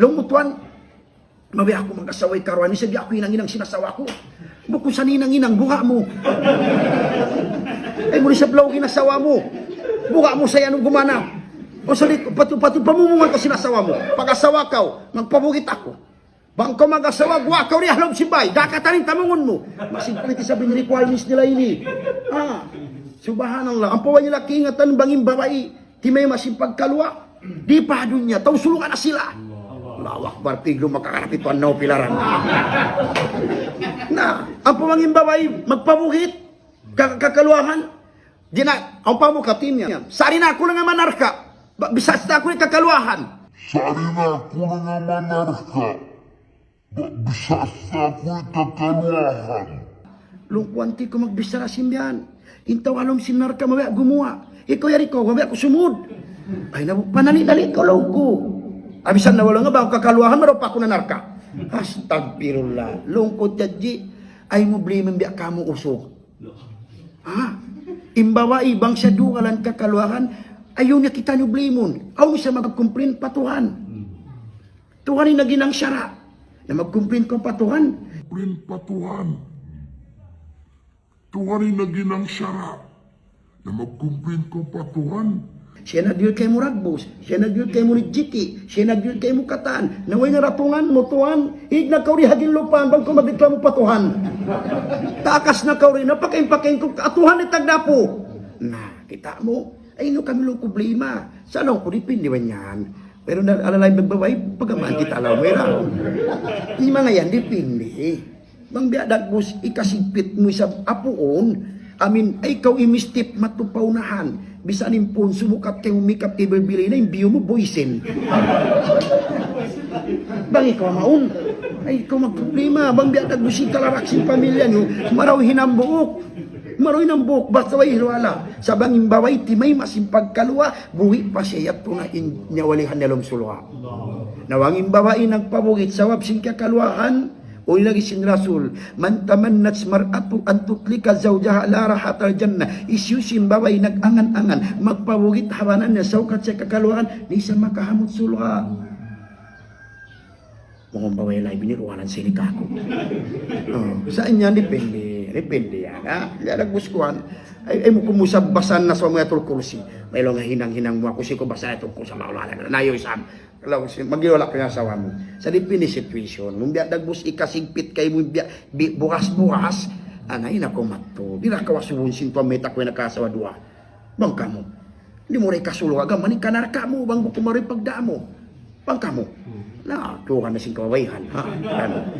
Lumutuan, mabi ako mag-asaway karuan, sabi ako inang sinasawa ko. Bukod sa ninang buha mo. Ay muli sa blaw ginasawa mo. Buha mo sa yanong gumana. O sabi ko, patu pamumungan ko sinasawa mo. Pag-asawa ka, magpabugit ako. Bang ko mag-asawa, guwa ka rin halom simbay. Dakatanin tamungon mo. Masimpulit sabi ni requirements nila ini. Subhanallah. Ang pawan nila kiingatan banging babae. Di may masimpag kalwa. Di pa dunya. Taw sulungan na sila. Lawak bartiglo makakarap ito ang pilaran. Na, ang pamanging babae, magpabukit, kakaluahan. Di na, ang pamukatin niya. Sari na ako na nga manarka. Bisas na ako yung kakaluahan. Sari na ako na nga manarka. Bisas na ako yung kakaluahan. Lungkwanti ko magbisara simbihan. Intaw alom sinarka, mabaya gumawa. Ikaw yari ko, mabaya ko sumud. Ay, panali-dali ko, law ko. Abisan na wala nga ba, kakaluahan, maro pa ako nanarka. Astagfirullah. Lungkot yadji, ay mo blimen biya kamo usok. Imbawa ibang sa dugalan kakaluahan, ayaw niya kita nyo blimon. Aw siya magkumplin patuhan. Tuhanin na ginang syara. Na magkumplin ko patuhan. Kumplin patuhan. Tuhanin na ginang syara. Na magkumplin ko patuhan. Siya nagyod kay mo ragbos, siya nagyod kay mo rijiki, siya nagyod kay mo kataan. Naway nga ratungan mo tuhan, higna kaw rin hagin lupan, bang kumabit ka mo patuhan. Takas na kaw rin, napakain-pakain ko, atuhan ni tagdapo. Na, kita mo, ay no kami lo problema. Sana ko dipindi man yan. Pero alalay magbabay, pagamaan kita alaw, mayra. Yung mga yan, dipindi. Bang biadagbos, ikasigpit mo sa apuon, amin, ay ikaw imistip matupaunahan. Bisanin po, sumukat kayo umikap kay berbili na yung biyo mo, boysin. Bang ikaw maun? Ay, ikaw magproblema. Bang biyadag mo si kalarak si pamilya nyo, maraw hinambuok. Maraw hinambuok, basta way hirwala. Sa banging baway, timay masimpag kalwa, buwi pa siya yato na inyawalihan nilong sulwa. Nawanging babae nagpabugit sa wapsing kakalwahan, o lagi sin Rasul, man tamannat mar'atu an tutlika zawjaha la rahatal jannah. Isyusin babay nag-angan-angan, magpabugit hawanan niya saukat sa kakaluhan, ni sa makahamot sulha. Mga babay lang biniruanan sa inikako. Saan yan? Depende yan. Nagmuskuhan. Ay mo kumusab basan na sa mga tulkulsi. May lang hinang-hinang mo ako ko basa itong ko sa maulalan. Nayo isam. Magiwala ko yung asawa mo. Sa dipini situation, nung biya nagbus ikasigpit kay mo biya bukas-bukas, anay na ko mato. Di na kawasuhun sinto meta ko yung nakasawa dua. Bang kamo. Hindi mo rin kasuluha ka, maning kanarka mo, bang bukumari pagdamo. Bang kamo. Na, tuwa na sing kawaihan. Ha? Ano?